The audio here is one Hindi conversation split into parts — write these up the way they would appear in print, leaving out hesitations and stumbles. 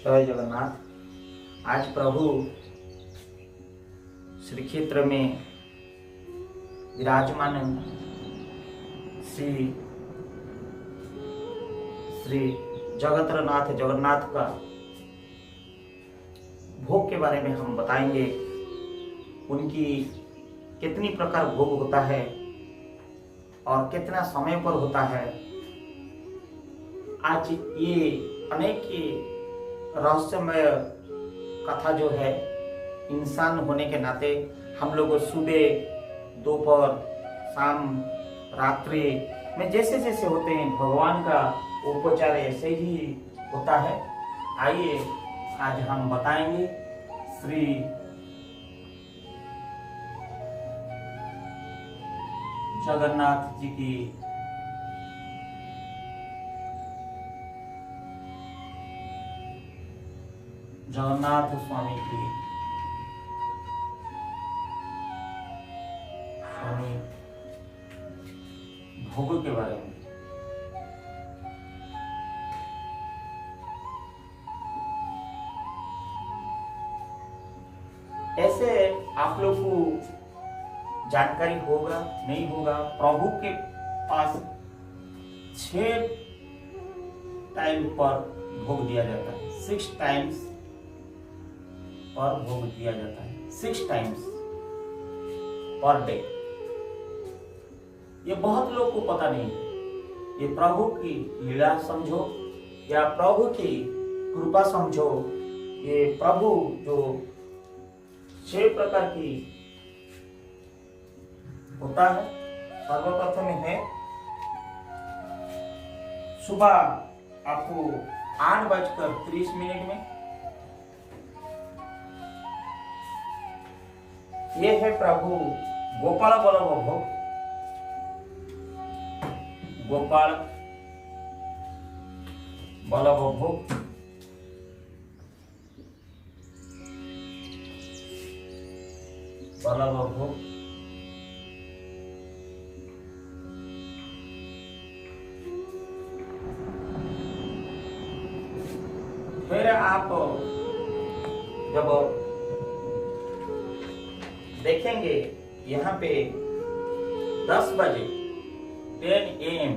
जय जगन्नाथ। आज प्रभु श्री क्षेत्र में विराजमान श्री श्री जगतरनाथ जगन्नाथ का भोग के बारे में हम बताएंगे। उनकी कितनी प्रकार भोग होता है और कितना समय पर होता है। आज ये अनेक रहस्यमय कथा जो है, इंसान होने के नाते हम लोग सुबह दोपहर शाम रात्रि में जैसे जैसे होते हैं, भगवान का उपचार ऐसे ही होता है। आइए आज हम बताएंगे श्री जगन्नाथ जी की जगन्नाथ स्वामी भोग के बारे में। ऐसे आप लोग को जानकारी होगा नहीं होगा, प्रभु के पास 6 टाइम पर भोग दिया जाता है। 6 टाइम्स पर भोग दिया जाता है, 6 टाइम्स पर डे। ये बहुत लोग को पता नहीं है। ये प्रभु की लीला समझो या प्रभु की कृपा समझो। ये प्रभु जो 6 प्रकार की होता है। सर्वप्रथम है सुबह आपको 8:30 में ये है प्रभु गोपाल बल्लभ भोग। गोपाल बल्लभ भोग बल्लभ भोग। फिर आप जब देखेंगे यहाँ पे 10 बजे 10 AM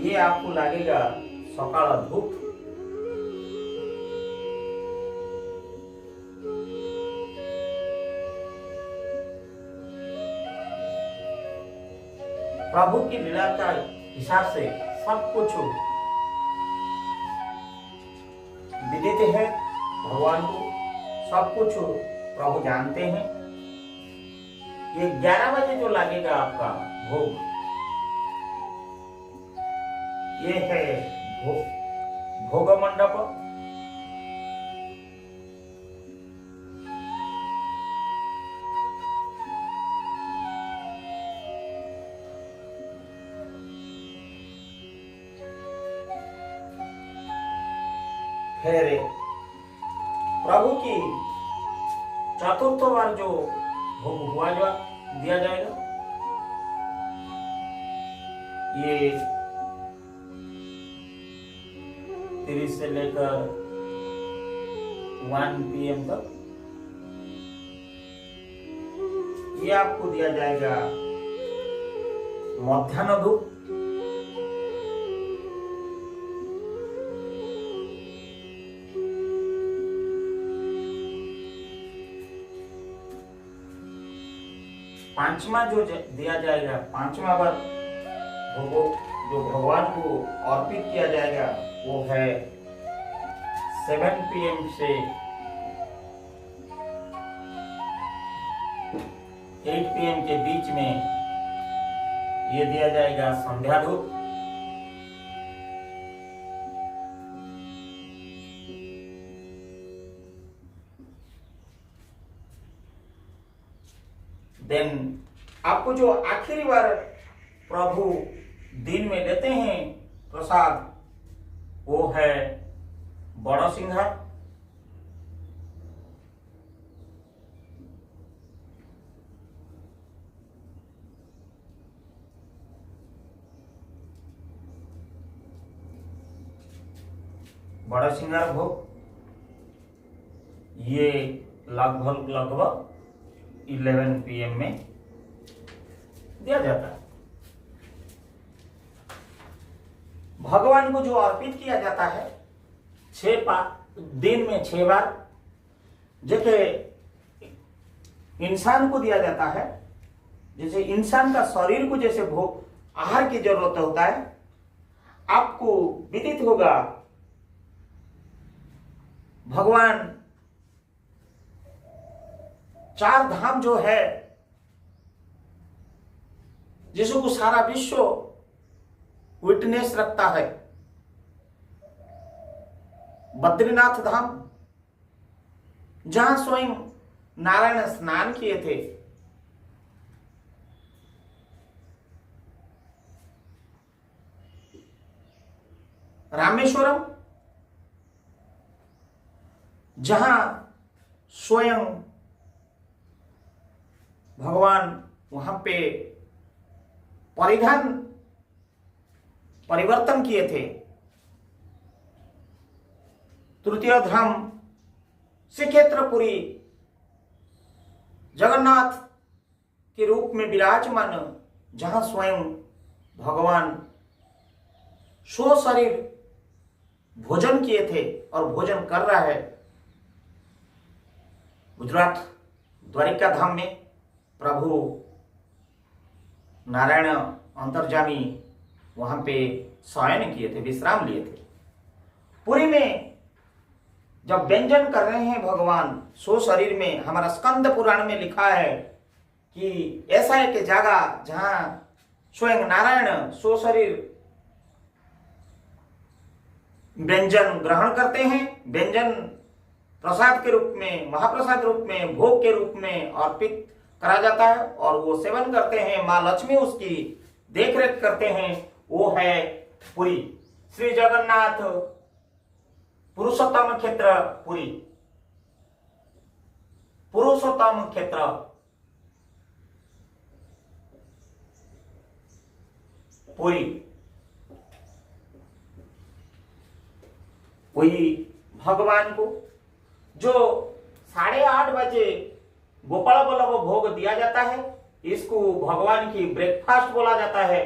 ये आपको लगेगा सकाल धूप। प्रभु की लीला का हिसाब से सब कुछ विदित है। भगवान को सब कुछ प्रभु जानते हैं। ये 11 बजे जो लगेगा आपका भोग, ये है भोग मंडप। फिर प्रभु की चतुर्थ बार जो भोग हुआ जो दिया जाएगा, ये 30 से लेकर 1 PM तक ये आपको दिया जाएगा मध्याह्न धूप। पांचवा जो दिया जाएगा, 5वां बार भोग जो भगवान को अर्पित किया जाएगा, वो है 7 PM से 8 PM के बीच में ये दिया जाएगा संध्या धूप। देन आपको जो आखिरी बार प्रभु दिन में देते हैं प्रसाद, वो है बड़ा सिंघार। बड़ा श्रृंगार भोग ये लगभग 11 PM में दिया जाता है। भगवान को जो अर्पित किया जाता है दिन में 6 बार, जैसे इंसान को दिया जाता है, जैसे इंसान का शरीर को जैसे भोग आहार की जरूरत होता है, आपको विदित होगा भगवान 4 धाम जो है जिसको सारा विश्व विटनेस रखता है, बद्रीनाथ धाम जहां स्वयं नारायण स्नान किए थे, रामेश्वरम जहां स्वयं भगवान वहां पे परिवर्तन किए थे, तृतीय धाम श्रीक्षेत्रपुरी जगन्नाथ के रूप में विराजमान, जहां स्वयं भगवान शरीर भोजन किए थे और भोजन कर रहा है। गुजरात द्वारिका धाम में प्रभु नारायण अंतर्जामी वहां पे शयन किए थे, विश्राम लिए थे। पुरी में जब व्यंजन कर रहे हैं भगवान शरीर में, हमारा स्कंद पुराण में लिखा है कि ऐसा एक जगह जहां स्वयं नारायण शरीर व्यंजन ग्रहण करते हैं, व्यंजन प्रसाद के रूप में, महाप्रसाद रूप में, भोग के रूप में अर्पित करा जाता है और वो सेवन करते हैं, माँ लक्ष्मी उसकी देखरेख करते हैं, वो है पुरी। श्री जगन्नाथ पुरुषोत्तम क्षेत्र पुरी, पुरुषोत्तम क्षेत्र पुरी, वही भगवान को जो 8:30 बजे गोपाल वल्लभ भोग दिया जाता है, इसको भगवान की ब्रेकफास्ट बोला जाता है।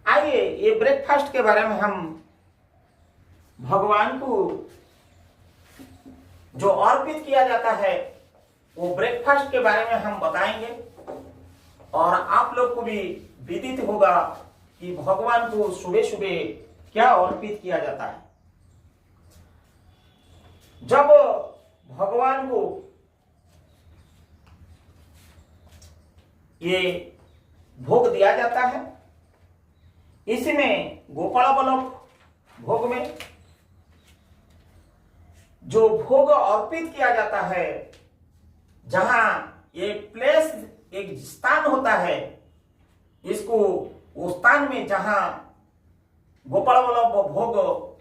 आइए ये ब्रेकफास्ट के बारे में हम भगवान को जो अर्पित किया जाता है वो ब्रेकफास्ट के बारे में हम बताएंगे और आप लोग को भी विदित होगा कि भगवान को सुबह सुबह क्या अर्पित किया जाता है। जब भगवान को ये भोग दिया जाता है, इसमें गोपाल वल्लभ भोग में जो भोग अर्पित किया जाता है, जहां एक प्लेस, एक स्थान होता है, इसको उस स्थान में जहां गोपाल वल्लभ भोग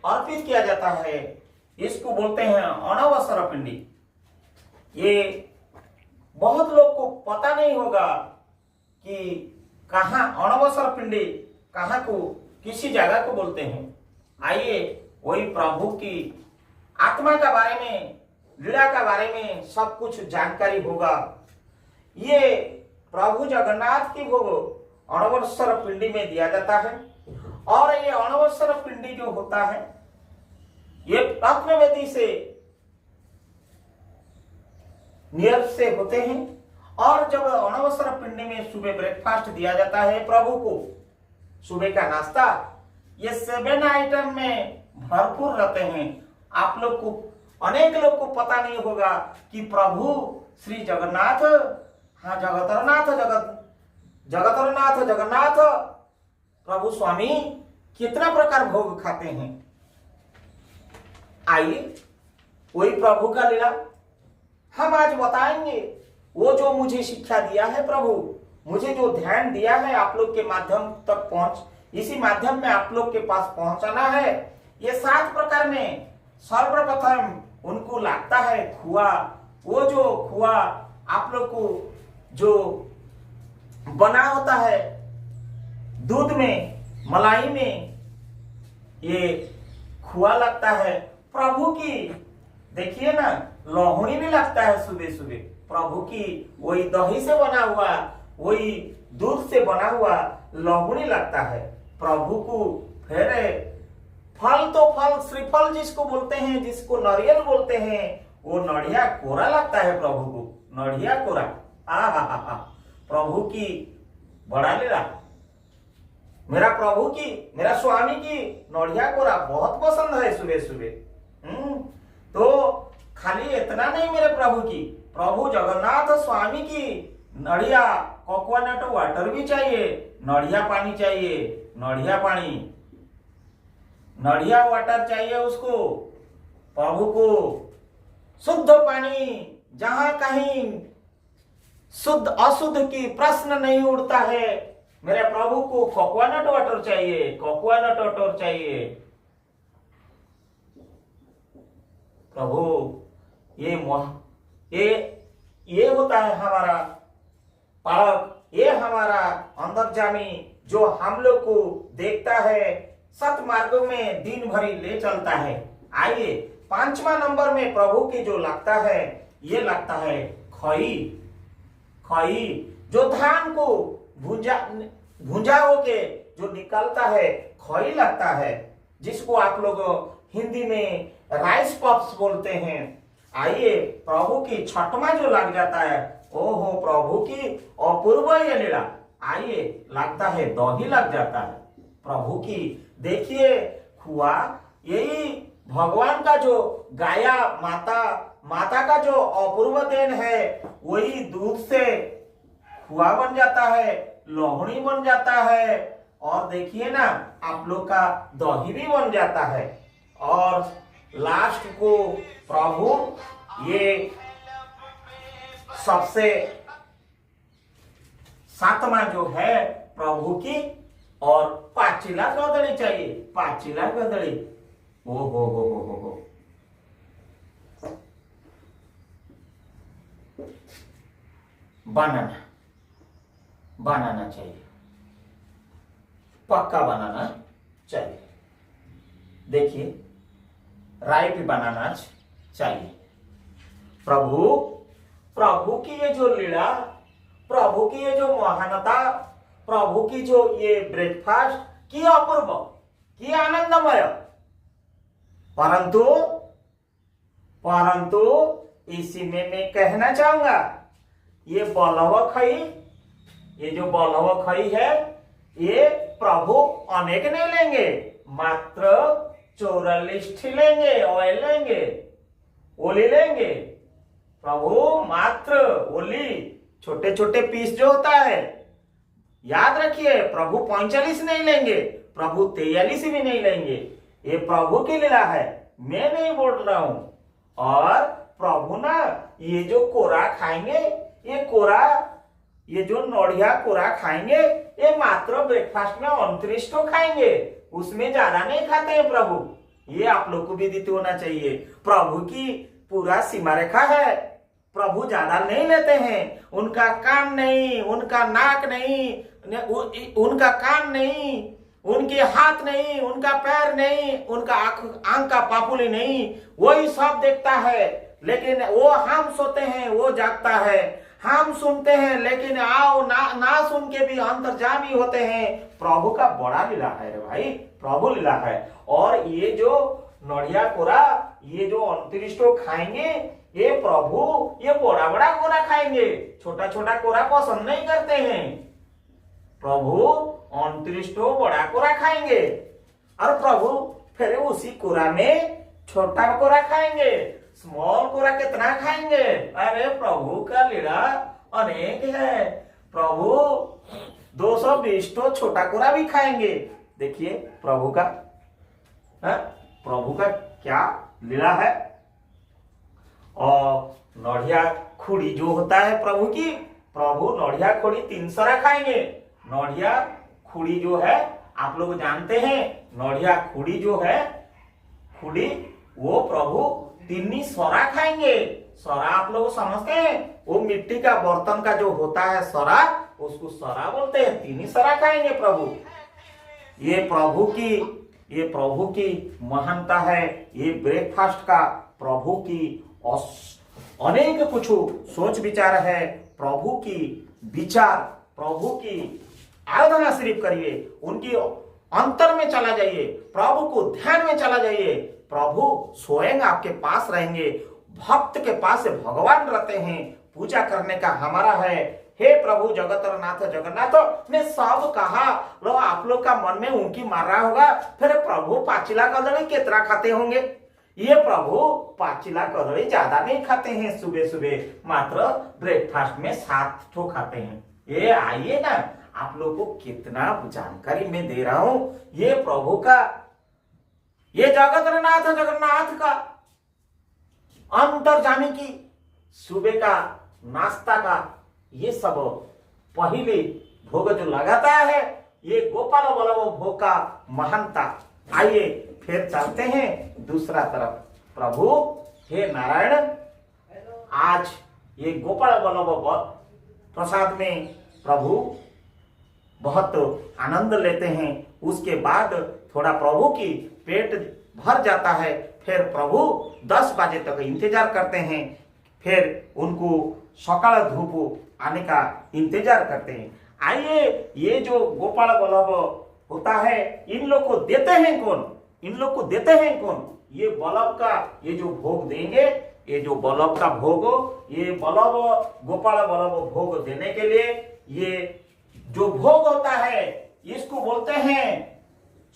अर्पित किया जाता है, इसको बोलते हैं अणवस्त्र पिंडी। ये बहुत लोग को पता नहीं होगा कि कहां अणवस्त्र पिंडी, कहां को, किसी जगह को बोलते हैं। आइए वही प्रभु की आत्मा के बारे में, लीला के बारे में सब कुछ जानकारी होगा। ये प्रभु जगन्नाथ की भोग अणवस्त्र पिंडी में दिया जाता है और ये अणवस्त्र पिंडी जो होता है ये रत्नवेदी से नियर से होते हैं और जब अणवस्त्र पिंडी में सुबह ब्रेकफास्ट दिया जाता है प्रभु को, सुबह का नाश्ता, ये 7 आइटम में भरपूर रहते हैं। आप लोग को, अनेक लोग को पता नहीं होगा कि प्रभु श्री जगन्नाथ, हाँ जगन्नाथ प्रभु स्वामी कितना प्रकार भोग खाते हैं। आइए वही प्रभु का लीला हम आज बताएंगे। वो जो मुझे शिक्षा दिया है प्रभु, मुझे जो ध्यान दिया है आप लोग के माध्यम तक इसी माध्यम में आप लोग के पास पहुंचाना है। ये 7 प्रकार में सर्वप्रथम उनको लगता है खुआ। वो जो खुआ आप लोग को जो बना होता है दूध में, मलाई में, ये खुआ लगता है प्रभु की। देखिए ना, लोहड़ी भी लगता है सुबह सुबह प्रभु की। वही दही से बना हुआ, वही दूध से बना हुआ लोहड़ी लगता है प्रभु को। फिर फल तो फल, श्रीफल जिसको बोलते हैं, जिसको नारियल बोलते हैं, वो नड़िया कोरा लगता है प्रभु को। नड़िया कोरा, आ प्रभु की बड़ा लीला। मेरा प्रभु की, मेरा स्वामी की नड़िया कोरा बहुत पसंद है सुबह सुबह। तो खाली इतना नहीं, मेरे प्रभु की, प्रभु जगन्नाथ स्वामी की नड़िया कोकोनट वाटर भी चाहिए, नड़िया पानी चाहिए, नड़िया पानी, नड़िया वाटर चाहिए उसको, प्रभु को। शुद्ध पानी, जहां कहीं शुद्ध अशुद्ध की प्रश्न नहीं उठता है, मेरे प्रभु को कोकोनट वाटर चाहिए, कोकोनट वाटर चाहिए। प्रभु ये होता है हमारा पालक, ये हमारा अंतर्यामी, जो हम लोग को देखता है, सत मार्गों में दिन भरी ले चलता है। आइए 5वां नंबर में प्रभु की जो लगता है, ये लगता है खई। खई जो धान को भुंजा होके जो निकलता है, खई लगता है, जिसको आप लोग हिंदी में राइस पफ्स बोलते हैं। आइए प्रभु की 6वां जो लग जाता है, ओहो प्रभु की अपूर्व ये लीला। आइए लगता है दही लग जाता है प्रभु की। देखिए खुआ, यही भगवान का जो गाया माता का जो अपूर्व देन है, वही दूध से खुआ बन जाता है, लोहड़ी बन जाता है, और देखिए ना आप लोग का दही भी बन जाता है। और लास्ट को प्रभु ये सबसे 7वां जो है प्रभु की, और पाचिला कदली चाहिए, पाचिला कदली। ओ हो बनाना चाहिए, पक्का बनाना चाहिए। देखिए राय भी बनाना चाहिए। प्रभु की ये जो लीला, प्रभु की ये जो महानता, प्रभु की जो ये ब्रेकफास्ट की अपूर्व, की आनंदमय। परंतु इसी में मैं कहना चाहूंगा, ये बलव खई, ये जो बलव खई है, ये प्रभु अनेक नहीं लेंगे, मात्र 44 लेंगे, ऑयल लेंगे, ओली लेंगे। प्रभु मात्र ओली, छोटे छोटे पीस जो होता है, याद रखिए, प्रभु 45 नहीं लेंगे, प्रभु 43 भी नहीं लेंगे। ये प्रभु की लीला है, मैं नहीं बोल रहा हूं। और प्रभु ना ये जो कोरा खाएंगे, ये जो नोढ़िया कोरा खाएंगे, ये मात्र ब्रेकफास्ट में 29 तो खाएंगे, उसमें ज्यादा नहीं खाते हैं प्रभु। ये आप लोग को भी विदित होना चाहिए। प्रभु की पूरा सीमा रेखा है, प्रभु ज्यादा नहीं लेते हैं। उनका कान नहीं, उनका नाक नहीं, उनका कान नहीं, उनके हाथ नहीं, उनका पैर नहीं, उनका आंख का पापुली नहीं, वही सब देखता है। लेकिन वो हम सोते हैं, वो जागता है। हम सुनते हैं, लेकिन ना सुन के भी अंतर्यामी होते हैं। प्रभु का बड़ा लीला है रे भाई, प्रभु लीला है। और ये जो नड़िया कोरा, ये जो 29 खाएंगे, ये प्रभु ये बड़ा बड़ा कोरा खाएंगे, छोटा छोटा कोरा पसंद नहीं करते हैं। प्रभु 29 बड़ा कोरा खाएंगे, और प्रभु फिर उसी कोरा में छोटा कोरा खाएंगे। स्मॉल कोरा कितना खाएंगे? अरे प्रभु का लीला अनेक है। प्रभु 220 छोटा कोरा भी खाएंगे। देखिए प्रभु का क्या लीला है। और नड़िया खुड़ी जो होता है प्रभु की, प्रभु नड़िया खुड़ी 3 सरा खाएंगे। नड़िया खुड़ी जो है आप लोग जानते हैं, नड़िया खुड़ी जो है, खुड़ी वो प्रभु 3 सरा खाएंगे। सरा आप लोग समझते हैं, वो मिट्टी का बर्तन का जो होता है सरा, उसको सरा बोलते हैं। 3 सरा खाएंगे प्रभु। ये ये प्रभु की महानता है। ये ब्रेकफास्ट का प्रभु की अनेक कुछ सोच विचार है, प्रभु की विचार, प्रभु की आराधना सिर्फ करिए, उनकी अंतर में चला जाइए, प्रभु को ध्यान में चला जाइए, प्रभु स्वयं आपके पास रहेंगे। भक्त के पास भगवान रहते हैं। पूजा करने का हमारा है, हे प्रभु जगतनाथ जगन्नाथ ने सब कहा। लो आप लोग का मन में उनकी मार रहा होगा, फिर प्रभु पाचिला कदड़ी कितना खाते होंगे? ये प्रभु पाचिला कदड़ी ज्यादा नहीं खाते हैं, सुबह सुबह मात्र ब्रेकफास्ट में 7 ठो खाते हैं। ये आइए ना, आप लोग को कितना जानकारी मैं दे रहा हूं। ये प्रभु का, ये जगतनाथ जगन्नाथ का अंतर जाने की, सुबह का नाश्ता का ये सब पहले भोग जो लगाता है, ये गोपाल वल्लभ भोग का महानता। आइए फिर चलते हैं दूसरा तरफ। प्रभु हे नारायण, आज ये गोपाल वल्लभ प्रसाद में प्रभु बहुत आनंद लेते हैं। उसके बाद थोड़ा प्रभु की पेट भर जाता है, फिर प्रभु 10 बजे तक इंतजार करते हैं, फिर उनको सकाल धूप आने का इंतजार करते हैं। आइए, ये जो गोपाल वल्लभ होता है, इन लोग को देते हैं कौन? इन लोग को देते हैं कौन? ये वल्लभ का ये जो भोग देंगे, ये जो वल्लभ का भोग, ये वल्लभ गोपाल वल्लभ भोग देने के लिए ये जो भोग होता है, इसको बोलते हैं,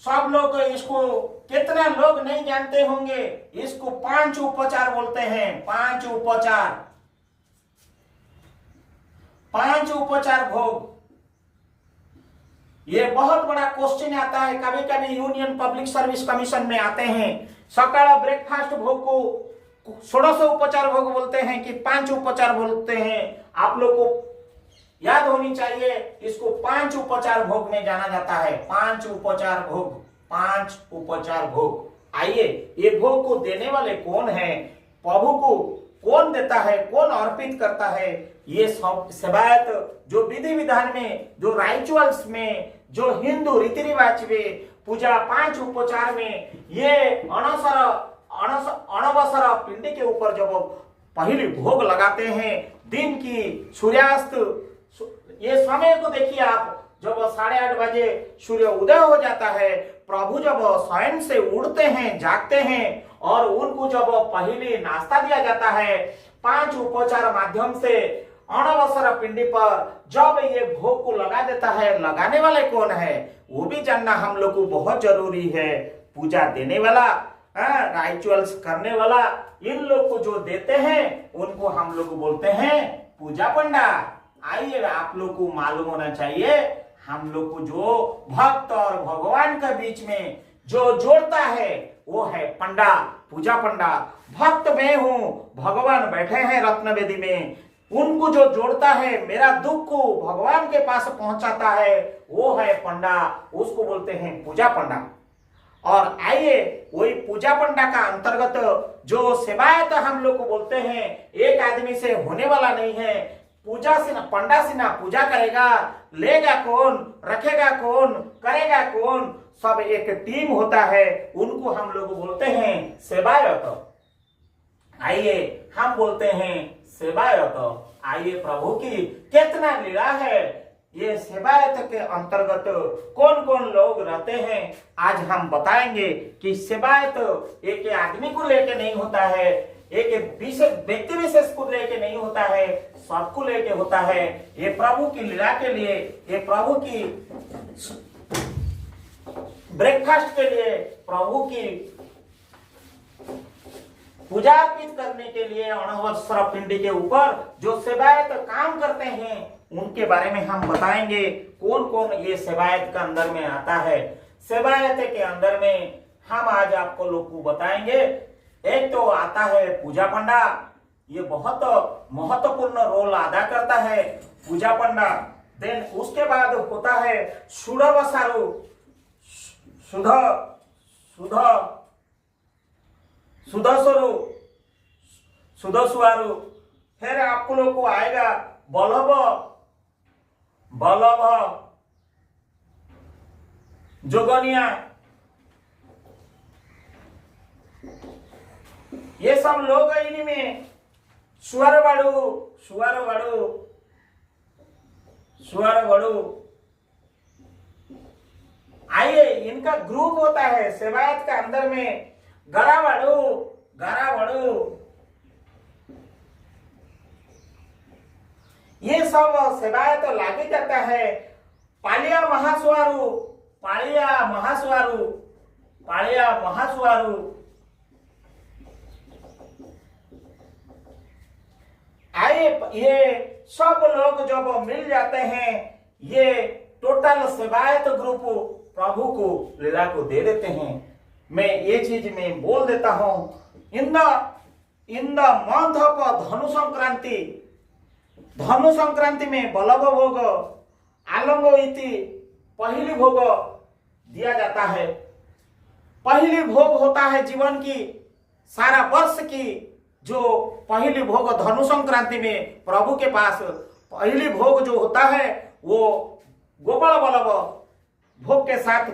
सब लोग इसको, कितना लोग नहीं जानते होंगे, इसको 5 उपचार बोलते हैं। 5 उपचार, 5 उपचार भोग। ये बहुत बड़ा क्वेश्चन आता है, कभी कभी यूनियन पब्लिक सर्विस कमीशन में आते हैं। सकाल ब्रेकफास्ट भोग को 16 उपचार भोग बोलते हैं कि 5 उपचार बोलते हैं? आप लोग को याद होनी चाहिए, इसको 5 उपचार भोग में जाना जाता है। 5 उपचार भोग, 5 उपचार भोग। आइए, ये भोग को देने वाले कौन है? प्रभु को कौन देता है, कौन अर्पित करता है? ये सब सेवायत जो विधि विधान में, जो राइचुअल्स में, जो हिंदू रीति रिवाज में, पूजा 5 उपचार में, ये अणवसर पिंडी के ऊपर जब पहले भोग लगाते हैं, दिन की सूर्यास्त, ये समय को देखिए आप, जब 8:30 बजे सूर्य उदय हो जाता है, प्रभु जब शयन से उड़ते हैं, जागते हैं, और उनको जब पहले नाश्ता दिया जाता है 5 उपचार माध्यम से अणवसर पिंडी पर, जब ये भोग को लगा देता है, लगाने वाले कौन है वो भी जानना हम लोग को बहुत जरूरी है। पूजा देने वाला, राइचुअल्स करने वाला, इन लोग को जो देते हैं उनको हम लोग बोलते हैं पूजा पंडा। आइए, आप लोग को मालूम होना चाहिए, हम लोग को जो भक्त और भगवान के बीच में जो जोड़ता है वो है पंडा, पूजा पंडा। भक्त मैं हूं, भगवान बैठे हैं रत्न वेदी में, उनको जो जोड़ता है, मेरा दुख को भगवान के पास पहुंचाता है, वो है पंडा, उसको बोलते हैं पूजा पंडा। और आइए, वही पूजा पंडा का अंतर्गत जो सेवायत हम लोग को बोलते हैं, एक आदमी से होने वाला नहीं है। पूजा से ना, पंडा से ना पूजा करेगा, लेगा कौन, रखेगा कौन, करेगा कौन, सब एक टीम होता है, उनको हम लोग बोलते हैं सेवायत। आइए, हम बोलते हैं सेवायत। आइए, प्रभु की कितना लीला है। ये सेवायत के अंतर्गत कौन कौन लोग रहते हैं, आज हम बताएंगे कि सेवायत एक आदमी को लेके नहीं होता है, एक व्यक्ति विशेष को लेके नहीं होता है, सबको लेके होता है। ये प्रभु की लीला के लिए, ये प्रभु की ब्रेकफास्ट के लिए, प्रभु की पूजा अर्पित करने के लिए अणवस्त्र पिंडी के ऊपर जो सेवायत काम करते हैं, उनके बारे में हम बताएंगे कौन कौन ये सेवायत के अंदर में आता है। सेवायत के अंदर में हम आज आपको लोग को बताएंगे। एक तो आता है पूजा पंडा, ये बहुत महत्वपूर्ण रोल अदा करता है पूजा पंडा। देन उसके बाद होता है सुधवसारू, सुधस्वारू। फिर आपको लोग को आएगा बल्लभ जोगनिया, ये सब लोग इनमें सुअर बड़ू आइए, इनका ग्रुप होता है सेवायत का अंदर में। गरा बड़ू ये सब सेवायत तो लागे जाता है। पालिया महास्वारू आइए, ये सब लोग जब मिल जाते हैं, ये टोटल सेवायत ग्रुप प्रभु को लीला को दे देते हैं। मैं ये चीज में बोल देता हूं, इन द मंथ ऑफ धनु संक्रांति में बल्लभ भोग आलंगो इति पहली भोग दिया जाता है। पहली भोग होता है जीवन की, सारा वर्ष की जो पहली भोग धनु संक्रांति में प्रभु के पास पहली भोग जो होता है वो गोपाल बल्लभ भोग के साथ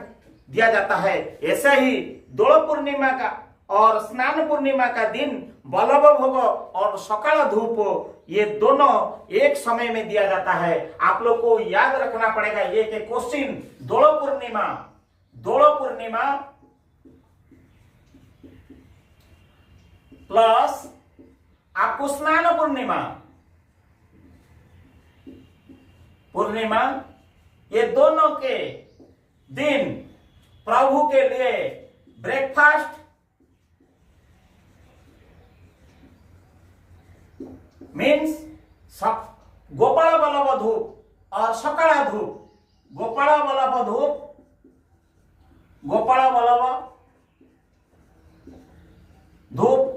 दिया जाता है। ऐसे ही दोल पूर्णिमा का और स्नान पूर्णिमा का दिन बल्लभ भोग और सकाल धूप ये दोनों एक समय में दिया जाता है। आप लोग को याद रखना पड़ेगा ये कि क्वेश्चन दोल पूर्णिमा प्लस आपको स्नान पूर्णिमा ये दोनों के दिन प्रभु के लिए ब्रेकफास्ट मीन्स गोपाल बल्लभ धूप और सकाळ धूप, गोपाल बल्लभ धूप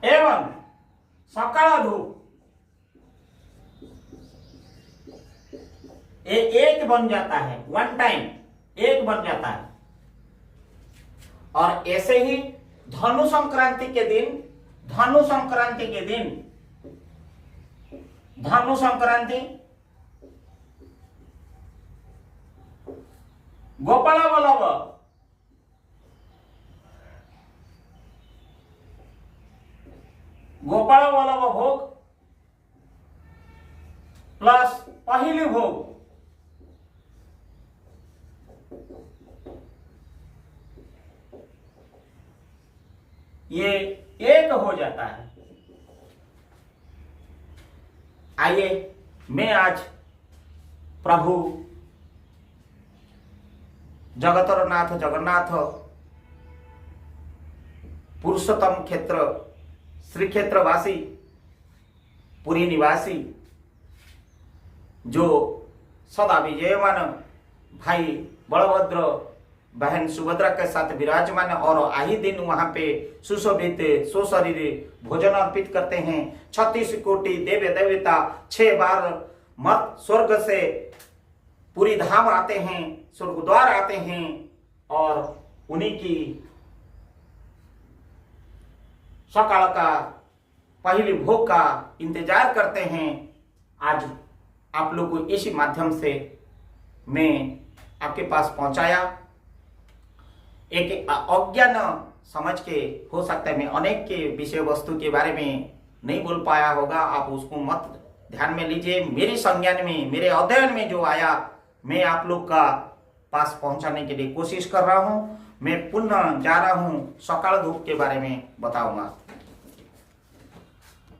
एवं सकाळ धूप एक बन जाता है, वन टाइम एक बन जाता है। और ऐसे ही धनु संक्रांति के दिन गोपाल बल्लभ भोग प्लस पहली भोग ये एक हो जाता है। आइए, मैं आज प्रभु जगतर नाथ जगन्नाथ पुरुषोत्तम क्षेत्र श्री क्षेत्रवासी पुरी निवासी जो सदा विजयमान भाई बलभद्र बहन सुभद्रा के साथ विराजमान और आही दिन वहां पे सुशोभित सुशरीर भोजन अर्पित करते हैं। 36 कोटि देव देवता 6 बार मत स्वर्ग से पूरी धाम आते हैं, स्वर्ग द्वार आते हैं और उन्हीं की सकाल का पहली भोग का इंतजार करते हैं। आज आप लोग को इसी माध्यम से मैं आपके पास पहुंचाया। एक अज्ञान समझ के हो सकता है मैं अनेक के विषय वस्तु के बारे में नहीं बोल पाया होगा, आप उसको मत ध्यान में लीजिए। मेरे संज्ञान में, मेरे अध्ययन में जो आया मैं आप लोग का पास पहुंचाने के लिए कोशिश कर रहा हूं। मैं पुनः जा रहा हूं, सकाल धूप के बारे में बताऊंगा।